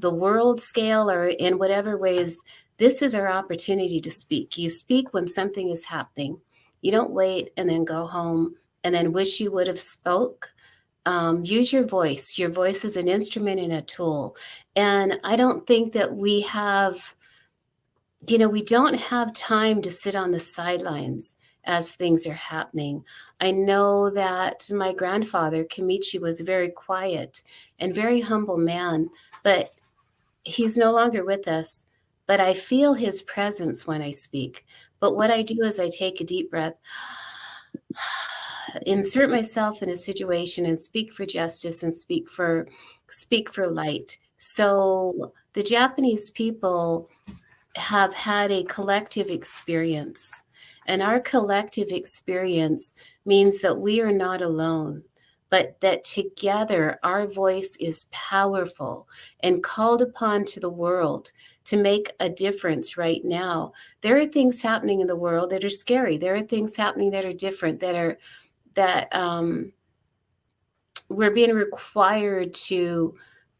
world scale, or in whatever ways, this is our opportunity to speak. You speak when something is happening. You don't wait and then go home and then wish you would have spoke. Use your voice. Your voice is an instrument and a tool. And I don't think that we don't have time to sit on the sidelines as things are happening. I know that my grandfather, Kamichi, was a very quiet and very humble man, but he's no longer with us. But I feel his presence when I speak. But what I do is I take a deep breath, insert myself in a situation, and speak for justice and speak for light. So the Japanese people have had a collective experience, and our collective experience means that we are not alone, but that together our voice is powerful and called upon to the world to make a difference right now. There are things happening in the world that are scary. There are things happening that are different, that we're being required to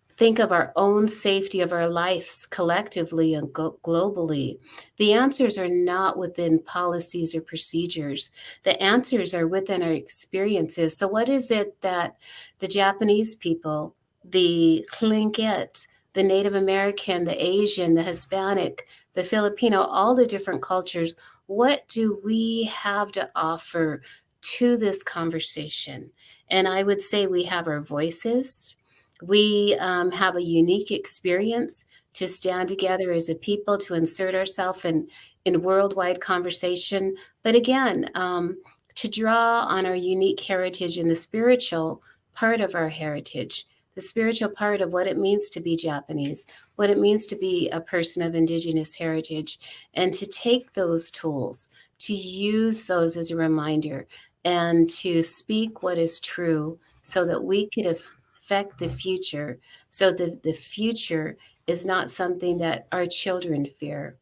think of our own safety of our lives collectively and globally. The answers are not within policies or procedures. The answers are within our experiences. So what is it that the Japanese people, the Tlingit, the Native American, the Asian, the Hispanic, the Filipino, all the different cultures, what do we have to offer to this conversation? And I would say we have our voices. We have a unique experience to stand together as a people, to insert ourselves in worldwide conversation. But again, to draw on our unique heritage and the spiritual part of our heritage, the spiritual part of what it means to be Japanese, what it means to be a person of Indigenous heritage, and to take those tools, to use those as a reminder, and to speak what is true so that we could affect the future, so the future is not something that our children fear.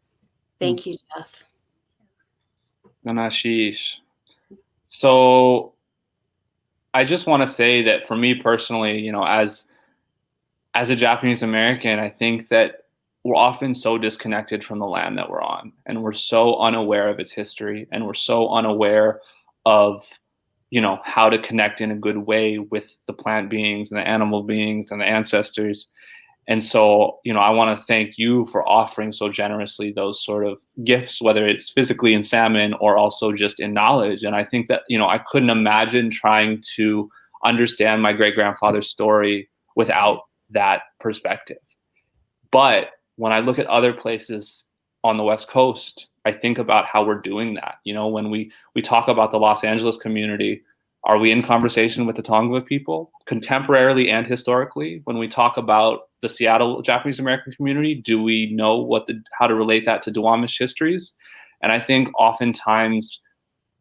Thank you, Jeff. Ganashish. So I just want to say that for me personally, you know, as a Japanese American, I think that we're often so disconnected from the land that we're on, and we're so unaware of its history, and we're so unaware of, you know, how to connect in a good way with the plant beings and the animal beings and the ancestors. And so, you know, I want to thank you for offering so generously those sort of gifts, whether it's physically in salmon or also just in knowledge. And I think that, you know, I couldn't imagine trying to understand my great-grandfather's story without that perspective. But when I look at other places on the West Coast, I think about how we're doing that. You know, when we talk about the Los Angeles community, are we in conversation with the Tongva people, contemporarily and historically? When we talk about the Seattle Japanese American community, do we know how to relate that to Duwamish histories? And I think oftentimes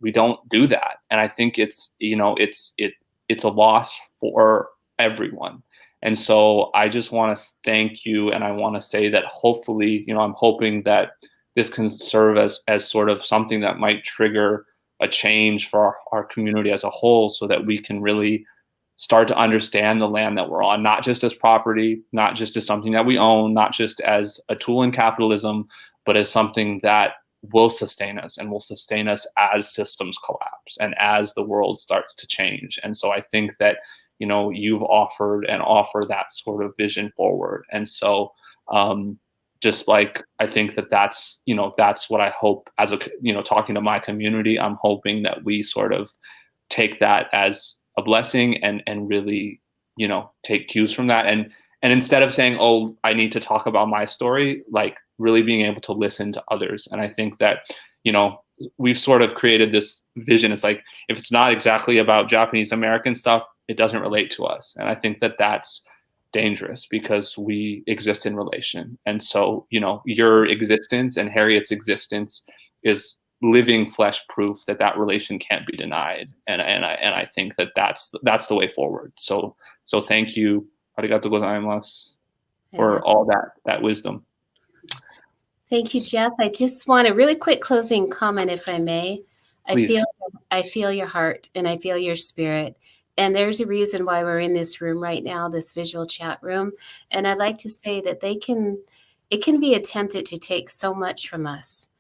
we don't do that. And I think it's, you know, it's a loss for everyone. And so I just want to thank you, and I want to say that hopefully, you know, I'm hoping that this can serve as sort of something that might trigger a change for our community as a whole, so that we can really start to understand the land that we're on, not just as property, not just as something that we own, not just as a tool in capitalism, but as something that will sustain us, and will sustain us as systems collapse and as the world starts to change. And so I think that, you know, you've offered and offer that sort of vision forward. And so just like, I think that that's, you know, that's what I hope as a, you know, talking to my community, I'm hoping that we sort of take that as a blessing and really, you know, take cues from that. And instead of saying, oh, I need to talk about my story, like really being able to listen to others. And I think that, you know, we've sort of created this vision. It's like, if it's not exactly about Japanese American stuff, it doesn't relate to us. And I think that that's dangerous, because we exist in relation. And so, you know, your existence and Harriet's existence is living flesh proof that that relation can't be denied. And I think that that's the way forward. So thank you, arigato gozaimasu, for all that wisdom. Thank you, Jeff. I just want a really quick closing comment, if I may. Please. I feel your heart, and I feel your spirit. And there's a reason why we're in this room right now, this visual chat room. And I'd like to say that it can be attempted to take so much from us,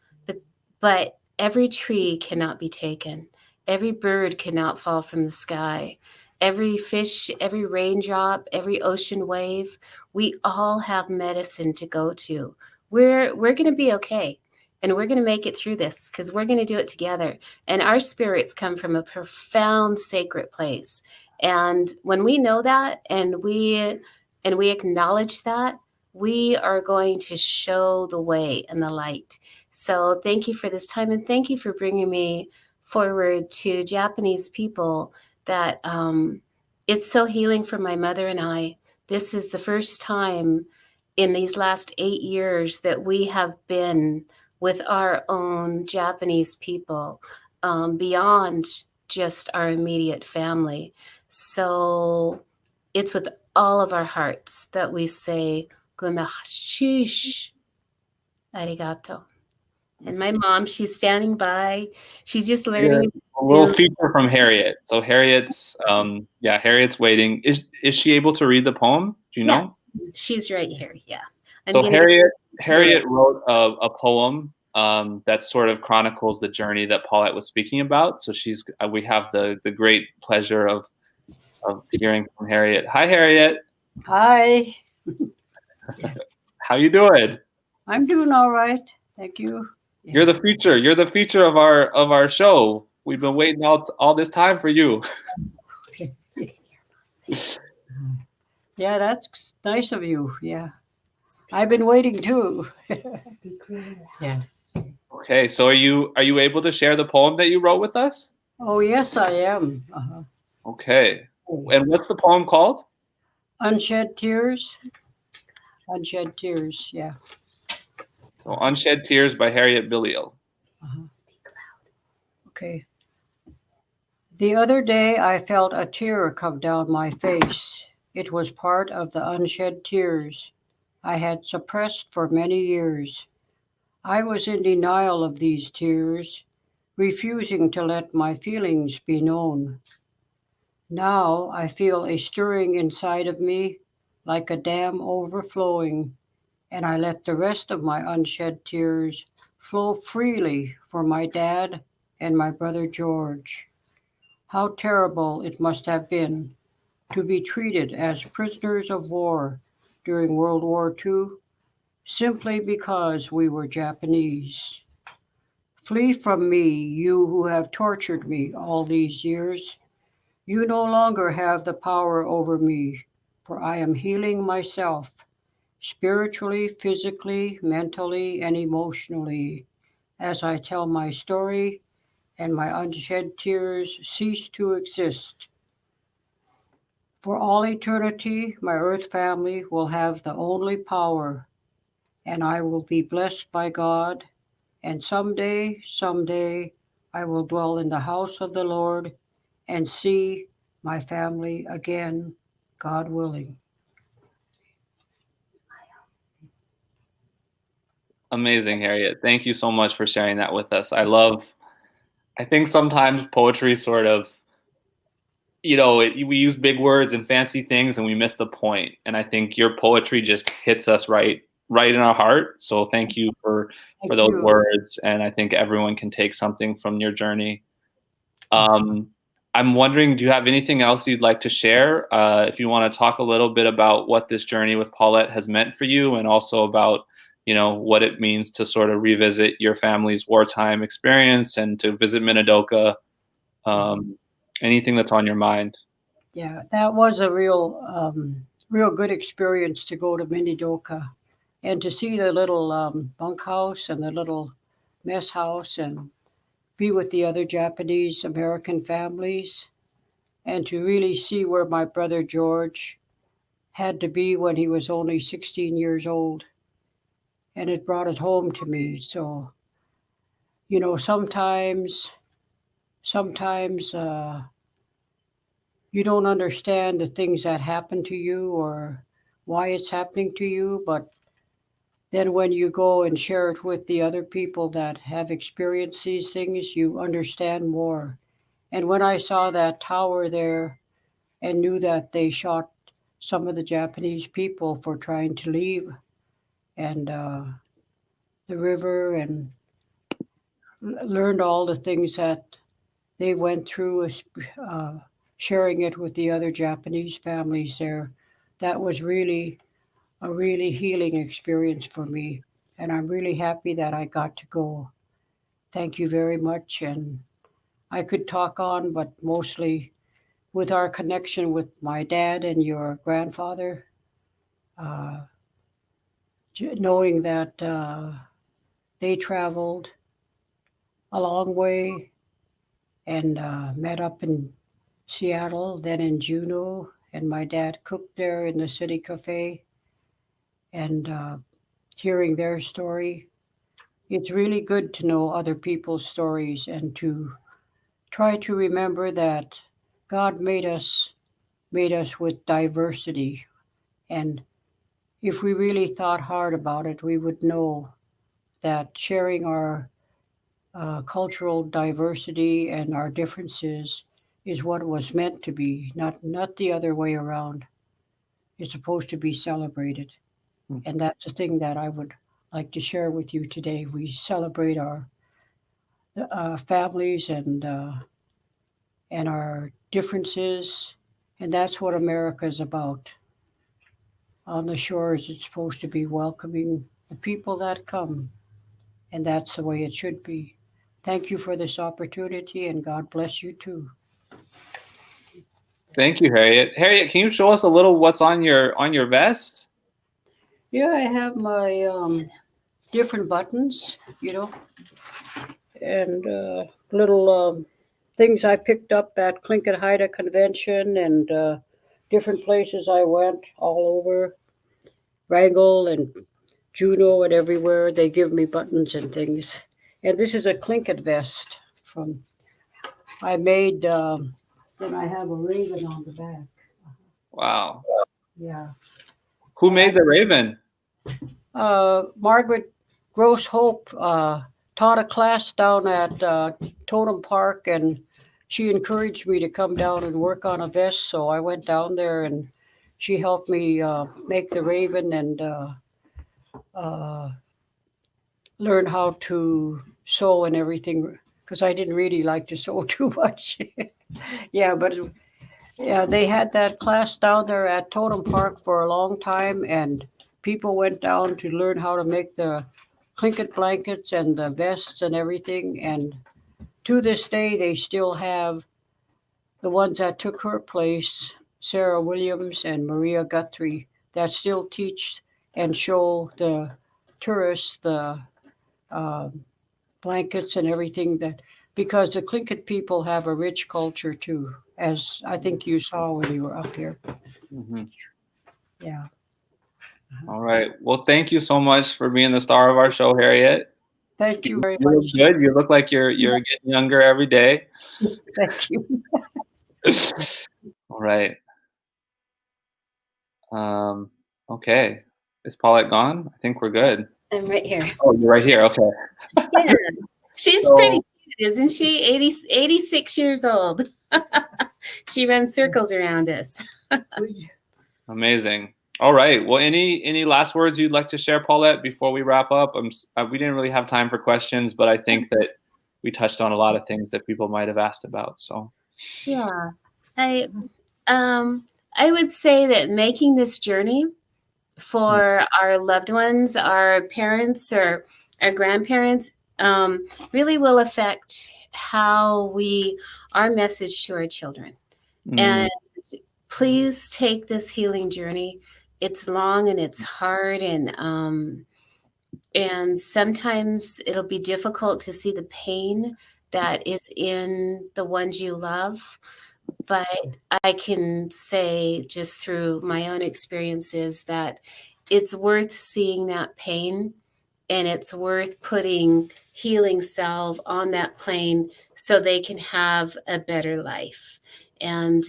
but every tree cannot be taken. Every bird cannot fall from the sky. Every fish, every raindrop, every ocean wave, we all have medicine to go to. We're going to be okay. And we're going to make it through this, because we're going to do it together. And our spirits come from a profound sacred place. And when we know that, and we acknowledge that, we are going to show the way and the light. So thank you for this time, and thank you for bringing me forward to Japanese people. That it's so healing for my mother and I. This is the first time in these last 8 years that we have been with our own Japanese people, beyond just our immediate family. So it's with all of our hearts that we say, Gunashish, arigato. And my mom, she's standing by. She's just Yeah, learning a little Zoom. feature from Harriet. So Harriet's waiting. Is she able to read the poem? Do you Yeah, know? she's right here. Yeah. I'm So going to do Harriet it. wrote a poem that sort of chronicles the journey that Paulette was speaking about. So we have the great pleasure of hearing from Harriet. Hi, Harriet. Hi, How you doing? I'm doing all right. Thank you. You're the feature. You're the feature of our show. We've been waiting all this time for you. Yeah, that's nice of you. Yeah, I've been waiting too. Yeah. Okay, so are you able to share the poem that you wrote with us? Oh, yes, I am. Okay. And what's the poem called? Unshed Tears. Unshed Tears. Yeah. So, Unshed Tears by Harriet Beleal. Okay. The other day I felt a tear come down my face. It was part of the unshed tears I had suppressed for many years. I was in denial of these tears, refusing to let my feelings be known. Now I feel a stirring inside of me, like a dam overflowing, and I let the rest of my unshed tears flow freely for my dad and my brother George. How terrible it must have been to be treated as prisoners of war during World War II simply because we were Japanese. Flee from me, you who have tortured me all these years. You no longer have the power over me, for I am healing myself, spiritually, physically, mentally, and emotionally, as I tell my story and my unshed tears cease to exist. For all eternity, my earth family will have the only power, and I will be blessed by God, and someday, I will dwell in the house of the Lord and see my family again, God willing. Amazing, Harriet. Thank you so much for sharing that with us. I think sometimes poetry sort of, we use big words and fancy things and we miss the point. And I think your poetry just hits us right in our heart. So thank you for those words. And I think everyone can take something from your journey. I'm wondering, do you have anything else you'd like to share? If you want to talk a little bit about what this journey with Paulette has meant for you, and also about, what it means to sort of revisit your family's wartime experience and to visit Minidoka. Anything that's on your mind. Yeah, that was a real good experience to go to Minidoka and to see the little bunkhouse and the little mess house and be with the other Japanese American families and to really see where my brother George had to be when he was only 16 years old. And it brought it home to me. So, sometimes you don't understand the things that happen to you or why it's happening to you, but then when you go and share it with the other people that have experienced these things, you understand more. And when I saw that tower there and knew that they shot some of the Japanese people for trying to leave, and the river, and learned all the things that they went through, sharing it with the other Japanese families there, that was really a really healing experience for me. And I'm really happy that I got to go. Thank you very much. And I could talk on, but mostly with our connection with my dad and your grandfather, uh, knowing that they traveled a long way and met up in Seattle, then in Juneau, and my dad cooked there in the city cafe, and hearing their story. It's really good to know other people's stories and to try to remember that God made us with diversity, and if we really thought hard about it, we would know that sharing our cultural diversity and our differences is what it was meant to be, not the other way around. It's supposed to be celebrated. Mm. And that's the thing that I would like to share with you today. We celebrate our families and our differences, and that's what America is about. On the shores, it's supposed to be welcoming the people that come, and that's the way it should be. Thank you for this opportunity, and God bless you too. Thank you, Harriet. Harriet, can you show us a little what's on your vest? Yeah, I have my different buttons, and little things I picked up at Tlingit Haida Convention and different places I went all over, Wrangell and Juneau and everywhere. They give me buttons and things. And this is a Tlingit vest from I made. Then I have a raven on the back. Wow. Yeah. Who made the raven? Margaret Gross Hope taught a class down at Totem Park, and she encouraged me to come down and work on a vest. So I went down there, and she helped me make the raven and learn how to sew and everything, because I didn't really like to sew too much. Yeah, but yeah, they had that class down there at Totem Park for a long time, and people went down to learn how to make the Tlingit blankets and the vests and everything. And to this day, they still have the ones that took her place, Sarah Williams and Maria Guthrie, that still teach and show the tourists the blankets and everything, that because the Tlingit people have a rich culture too, as I think you saw when you were up here. Mm-hmm. Yeah. All right. Well, thank you so much for being the star of our show, Harriet. Thank you very You look much. good. You look like you're getting younger every day. Thank you. All right. Okay. Is Paulette gone? I think we're good. I'm right here. Oh, you're right here. Okay. Yeah. She's So- pretty cute, isn't she? 86 years old. She runs circles around us. Amazing. All right. Well, any last words you'd like to share, Paulette, before we wrap up? We didn't really have time for questions, but I think that we touched on a lot of things that people might have asked about. So Yeah. I would say that making this journey for our loved ones, our parents or our grandparents, really will affect how our message to our children. And please take this healing journey. It's long and it's hard, and sometimes it'll be difficult to see the pain that is in the ones you love. But I can say, just through my own experiences, that it's worth seeing that pain, and it's worth putting healing salve on that plane so they can have a better life. And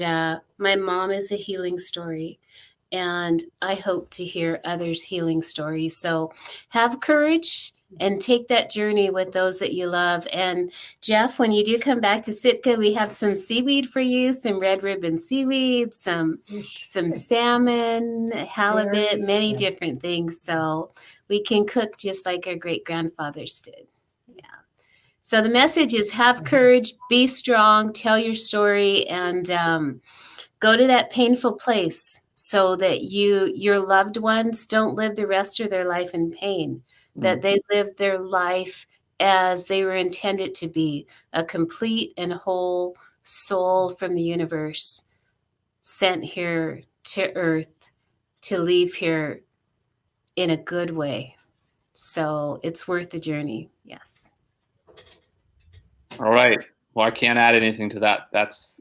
my mom is a healing story, and I hope to hear others' healing stories. So have courage and take that journey with those that you love. And Jeff, when you do come back to Sitka, we have some seaweed for you, some red ribbon seaweed, some salmon, halibut, many different things. So we can cook just like our great grandfathers did. Yeah. So the message is have courage, be strong, tell your story, and go to that painful place so that your loved ones don't live the rest of their life in pain, that they live their life as they were intended to be, a complete and whole soul from the universe sent here to Earth to leave here in a good way. So it's worth the journey. Yes. All right. Well, I can't add anything to that. That's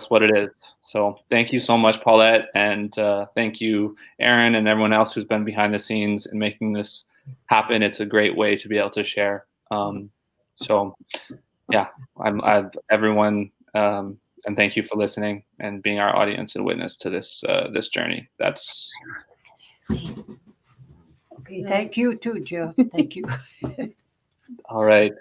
what it is. So thank you so much, Paulette, and thank you, Aaron, and everyone else who's been behind the scenes in making this happen. It's a great way to be able to share. So yeah, everyone, and thank you for listening and being our audience and witness to this journey. That's Okay. Thank you too, Jeff. Thank you. All right.